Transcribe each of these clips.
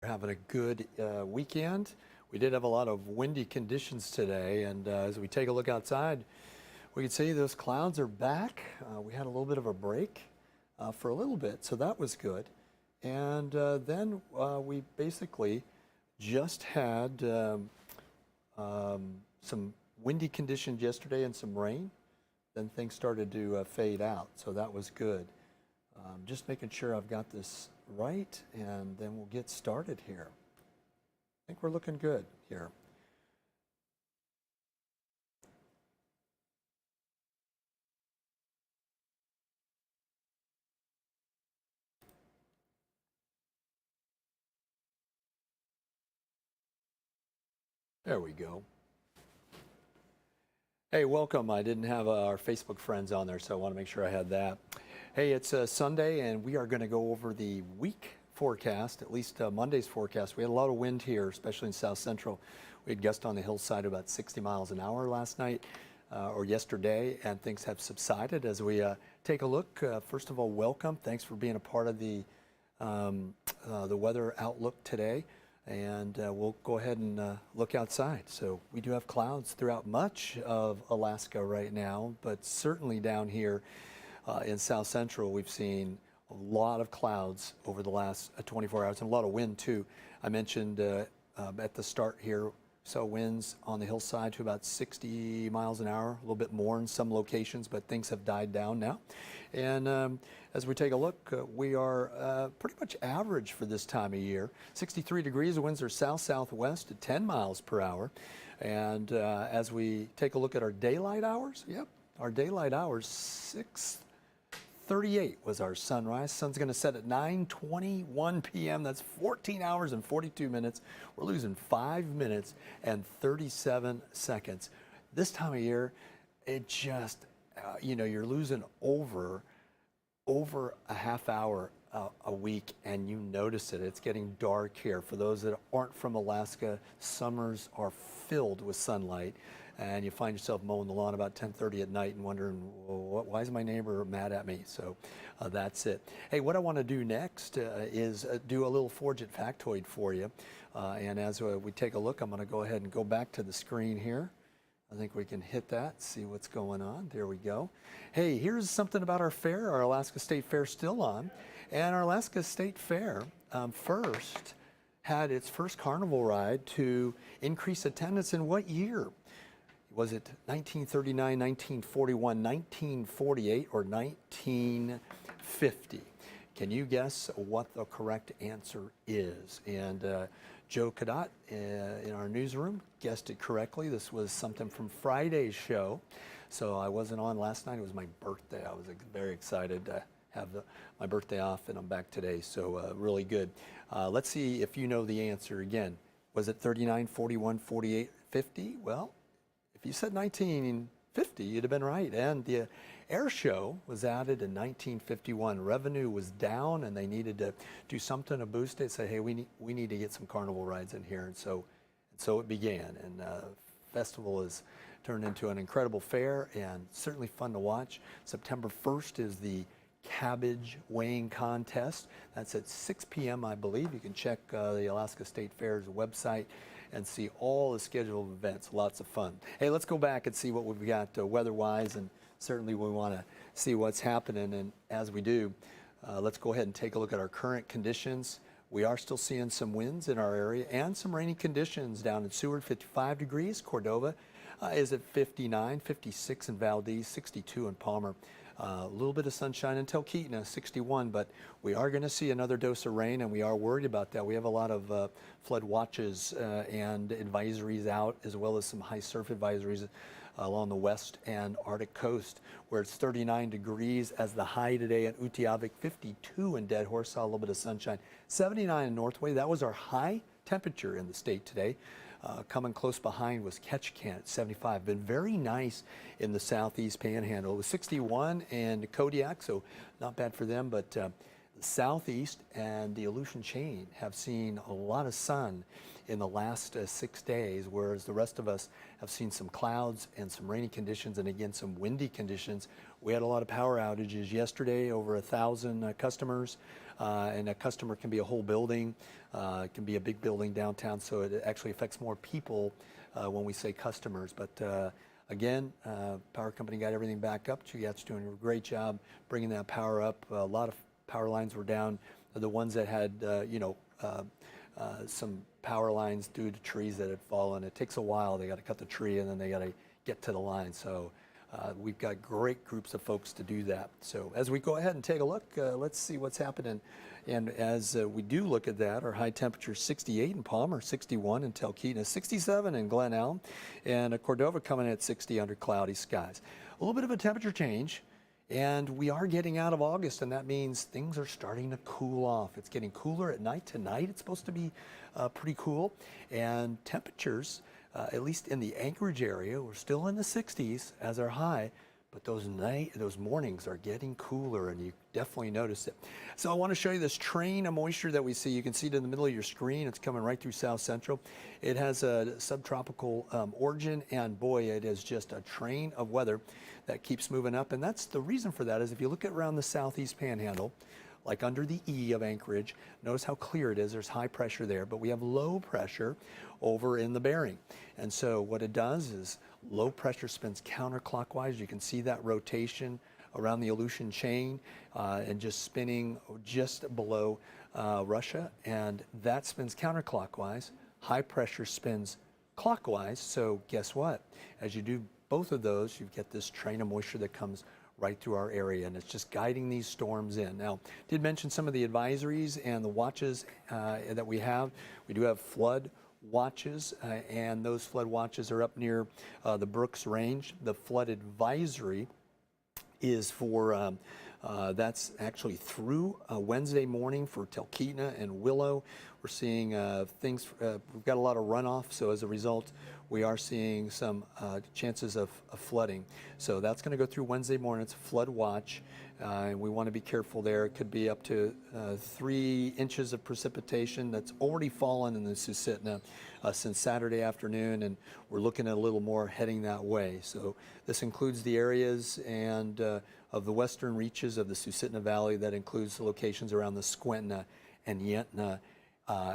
Having a good weekend. We did have a lot of windy conditions today, and as we take a look outside, we can see those clouds are back. We had a little bit of a break for a little bit, so that was good. And then we basically just had some windy conditions yesterday and some rain. Then things started to fade out, so that was good. Just making sure I've got this right, and then we'll get started here. I think we're looking good here. There we go. Hey, welcome. I didn't have our Facebook friends on there, so I want to make sure I had that. Hey, it's Sunday, and we are going to go over the week forecast, at least Monday's forecast. We had a lot of wind here, especially in South Central. We had gusts on the hillside of about 60 miles an hour last night or yesterday, and things have subsided as we take a look. First of all, welcome. Thanks for being a part of the weather outlook today. And we'll go ahead and look outside. So we do have clouds throughout much of Alaska right now, but certainly down here in South Central, we've seen a lot of clouds over the last 24 hours and a lot of wind too. I mentioned at the start here, so winds on the hillside to about 60 miles an hour, a little bit more in some locations, but things have died down now. And as we take a look, we are pretty much average for this time of year. 63 degrees, the winds are south-southwest at 10 miles per hour. And as we take a look at our daylight hours, our daylight hours, 6:38 was our sunrise. Sun's going to set at 9:21 p.m. That's 14 hours and 42 minutes. We're losing 5 minutes and 37 seconds. This time of year, it just, you're losing over a half hour a week, and you notice it. It's getting dark here. For those that aren't from Alaska, summers are filled with sunlight, and you find yourself mowing the lawn about 10:30 at night and wondering, well, why is my neighbor mad at me? So that's it. Hey, what I want to do next is do a little Forgit factoid for you. And as we take a look, I'm going to go ahead and go back to the screen here. I think we can hit that, see what's going on. There we go. Hey, here's something about our fair. Our Alaska State Fair still on. And our Alaska State Fair first had its first carnival ride to increase attendance in what year? Was it 1939, 1941, 1948, or 1950? Can you guess what the correct answer is? And Joe Cadot in our newsroom guessed it correctly. This was something from Friday's show. So I wasn't on last night. It was my birthday. I was very excited to have my birthday off, and I'm back today. So really good. Let's see if you know the answer again. Was it 39, 41, 48, 50? Well, if you said 1950, you'd have been right. And the air show was added in 1951. Revenue was down, and they needed to do something to boost it. Say, hey, we need to get some carnival rides in here, and so it began. And festival has turned into an incredible fair and certainly fun to watch. September 1st is the cabbage weighing contest. That's at 6 p.m. I believe. You can check the Alaska State Fair's website and see all the scheduled events. Lots of fun. Hey, let's go back and see what we've got weather-wise, and certainly we want to see what's happening. And as we do, let's go ahead and take a look at our current conditions. We are still seeing some winds in our area and some rainy conditions down in Seward, 55 degrees. Cordova is at 59, 56 in Valdez, 62 in Palmer. A little bit of sunshine in Talkeetna, 61, but we are going to see another dose of rain, and we are worried about that. We have a lot of flood watches and advisories out, as well as some high surf advisories along the west and Arctic coast, where it's 39 degrees as the high today at Utqiagvik, 52 in Dead Horse, saw a little bit of sunshine, 79 in Northway. That was our high temperature in the state today. Coming close behind was Ketchikan at 75. Been very nice in the southeast panhandle. It was 61 in Kodiak, so not bad for them, but The southeast and the Aleutian chain have seen a lot of sun in the last 6 days, whereas the rest of us have seen some clouds and some rainy conditions, and again some windy conditions. We had a lot of power outages yesterday, over 1,000 customers, and a customer can be a whole building, it can be a big building downtown, so it actually affects more people when we say customers. But again, power company got everything back up. Chugats doing a great job bringing that power up. A lot of power lines were down. The ones that had, some power lines due to trees that had fallen. It takes a while. They got to cut the tree and then they got to get to the line. So we've got great groups of folks to do that. So as we go ahead and take a look, let's see what's happening. And as we do look at that, our high temperature 68 in Palmer, 61 in Talkeetna, 67 in Glen Elm, and Cordova coming in at 60 under cloudy skies. A little bit of a temperature change. And we are getting out of August, and that means things are starting to cool off. It's getting cooler at night. Tonight it's supposed to be pretty cool. And temperatures, at least in the Anchorage area, we're still in the 60s as our high, but those mornings are getting cooler, and you definitely notice it. So I want to show you this train of moisture that we see. You can see it in the middle of your screen. It's coming right through South Central. It has a subtropical origin, and boy, it is just a train of weather that keeps moving up. And that's the reason for that is if you look at around the southeast panhandle, like under the E of Anchorage, notice how clear it is. There's high pressure there, but we have low pressure over in the Bering. And so what it does is low pressure spins counterclockwise. You can see that rotation around the Aleutian chain and just spinning just below Russia. And that spins counterclockwise. High pressure spins clockwise. So guess what? As you do both of those, you get this train of moisture that comes right through our area, and it's just guiding these storms in. Now, did mention some of the advisories and the watches that we have. We do have flood watches, and those flood watches are up near the Brooks Range. The flood advisory is for, that's actually through Wednesday morning for Talkeetna and Willow. We're seeing we've got a lot of runoff, so as a result, we are seeing some chances of flooding. So that's going to go through Wednesday morning. It's a flood watch, and we want to be careful there. It could be up to 3 inches of precipitation that's already fallen in the Susitna since Saturday afternoon, and we're looking at a little more heading that way. So this includes the areas and of the western reaches of the Susitna Valley. That includes the locations around the Squentna and Yentna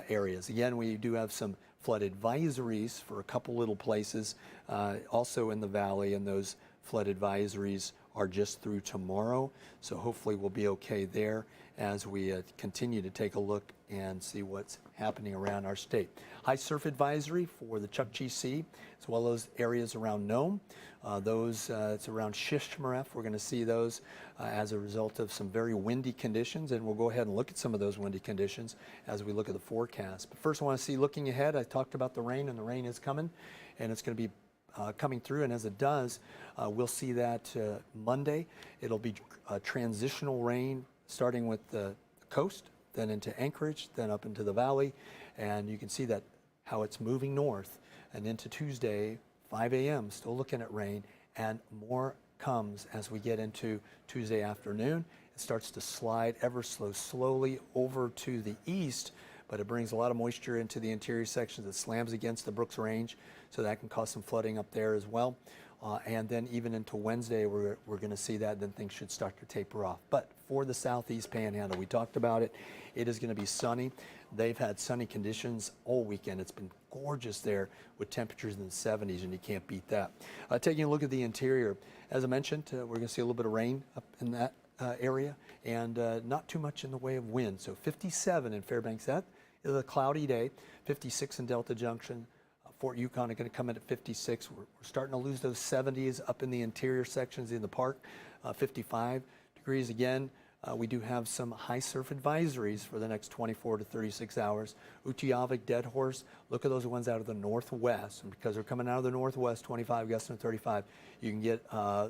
areas. Again, we do have some flood advisories for a couple little places also in the valley, and those flood advisories are just through tomorrow. So hopefully we'll be okay there as we continue to take a look and see what's happening around our state. High surf advisory for the Chukchi Sea, as well as areas around Nome. It's around Shishmaref. We're going to see those as a result of some very windy conditions, and we'll go ahead and look at some of those windy conditions as we look at the forecast. But first I want to see, looking ahead, I talked about the rain, and the rain is coming, and it's going to be coming through, and as it does, we'll see that Monday. It'll be transitional rain starting with the coast, then into Anchorage, then up into the valley, and you can see that how it's moving north, and into Tuesday, 5 a.m., still looking at rain, and more comes as we get into Tuesday afternoon. It starts to slide ever so slowly over to the east, but it brings a lot of moisture into the interior sections. It slams against the Brooks Range, so that can cause some flooding up there as well. And then even into Wednesday, we're going to see that, then things should start to taper off. But for the southeast panhandle, we talked about it. It is going to be sunny. They've had sunny conditions all weekend. It's been gorgeous there with temperatures in the 70s, and you can't beat that. Taking a look at the interior, as I mentioned, we're going to see a little bit of rain up in that area, and not too much in the way of wind. So 57 in Fairbanks. That is a cloudy day. 56 in Delta Junction. Fort Yukon are going to come in at 56. We're starting to lose those 70s up in the interior sections in the park. 55 degrees again. We do have some high surf advisories for the next 24 to 36 hours. Utqiagvik, Dead Horse, look at those ones out of the northwest. And because they're coming out of the northwest, 25 gusts and 35, you can get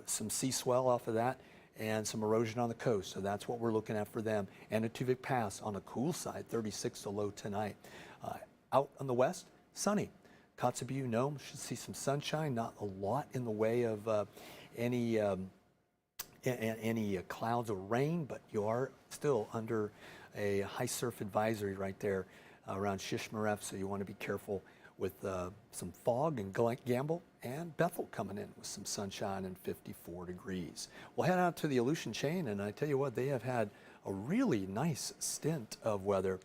some sea swell off of that and some erosion on the coast. So that's what we're looking at for them. And Atuvik Pass on the cool side, 36 to low tonight. Out on the west, sunny. Kotzebue, Nome should see some sunshine, not a lot in the way of any any clouds or rain, but you are still under a high surf advisory right there around Shishmaref, so you want to be careful with some fog and Gamble, and Bethel coming in with some sunshine and 54 degrees. We'll head out to the Aleutian Chain, and I tell you what, they have had a really nice stint of weather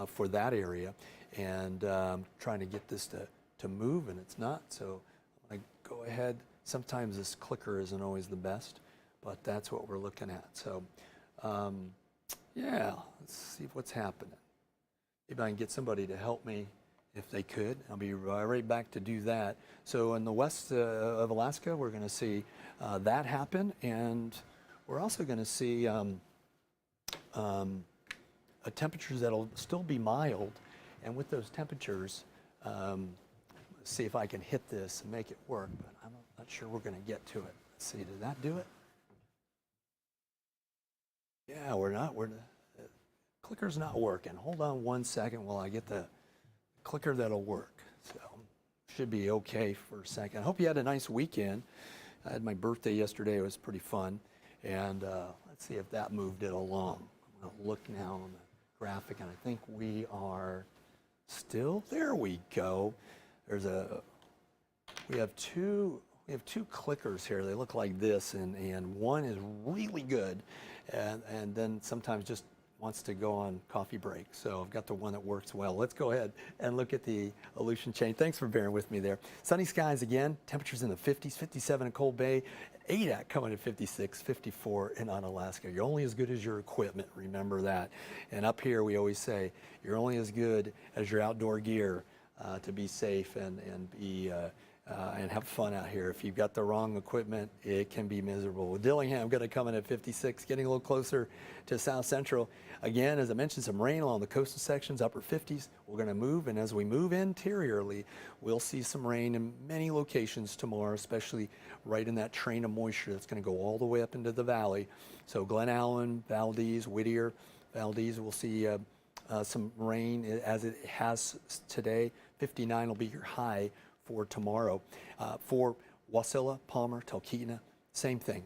for that area, and trying to get this to move, and it's not. So I go ahead. Sometimes this clicker isn't always the best, but that's what we're looking at. So yeah, let's see what's happening. Maybe I can get somebody to help me if they could. I'll be right back to do that. So in the west of Alaska, we're going to see that happen, and we're also going to see temperatures that'll still be mild, and with those temperatures, see if I can hit this and make it work, but I'm not sure we're going to get to it. Let's see, did that do it? Yeah, the clicker's not working. Hold on 1 second while I get the clicker that'll work. So should be okay for a second. I hope you had a nice weekend. I had my birthday yesterday. It was pretty fun. And let's see if that moved it along. I'm going to look now on the graphic, and I think we are still, there we go. We have two clickers here. They look like this, and one is really good, and then sometimes just wants to go on coffee break. So I've got the one that works well. Let's go ahead and look at the Aleutian Chain. Thanks for bearing with me there. Sunny skies again, temperatures in the 50s, 57 in Cold Bay, ADAC coming at 56, 54 in Unalaska. You're only as good as your equipment, remember that. And up here we always say, you're only as good as your outdoor gear to be safe and have fun out here. If you've got the wrong equipment, it can be miserable. With Dillingham going to come in at 56, getting a little closer to South Central. Again, as I mentioned, some rain along the coastal sections, upper 50s. We're going to move, and as we move interiorly, we'll see some rain in many locations tomorrow, especially right in that train of moisture that's going to go all the way up into the valley. So Glen Allen, Valdez, Whittier, Valdez, we'll see some rain as it has today. 59 will be your high for tomorrow. For Wasilla, Palmer, Talkeetna, same thing.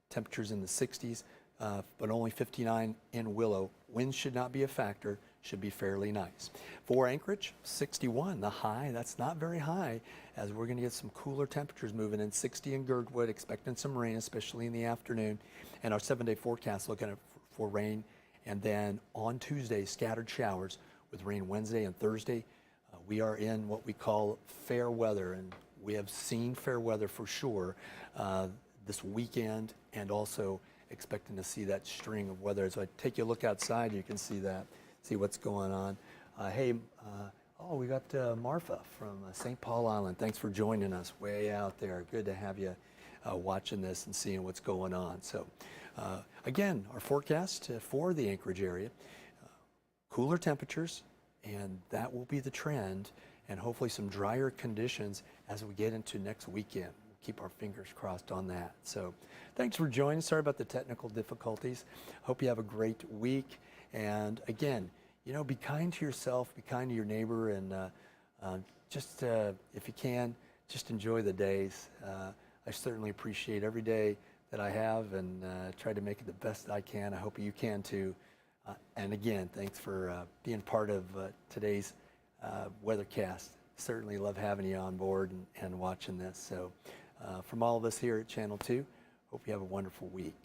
Temperatures in the 60s, but only 59 in Willow. Winds should not be a factor, should be fairly nice. For Anchorage, 61, the high. That's not very high, as we're going to get some cooler temperatures moving in. 60 in Girdwood, expecting some rain, especially in the afternoon. And our 7-day forecast looking at for rain. And then on Tuesday, scattered showers with rain Wednesday and Thursday. We are in what we call fair weather, and we have seen fair weather for sure this weekend, and also expecting to see that string of weather. As I take you a look outside, you can see that, see what's going on. Oh, we got Marfa from St. Paul Island. Thanks for joining us way out there. Good to have you watching this and seeing what's going on. So again, our forecast for the Anchorage area, cooler temperatures, and that will be the trend, and hopefully some drier conditions as we get into next weekend. We'll keep our fingers crossed on that. So thanks for joining. Sorry about the technical difficulties. Hope you have a great week. And again, you know, be kind to yourself, be kind to your neighbor, and just, if you can, just enjoy the days. I certainly appreciate every day that I have, and try to make it the best I can. I hope you can too. And again, thanks for being part of today's weathercast. Certainly love having you on board and watching this. So from all of us here at Channel 2, hope you have a wonderful week.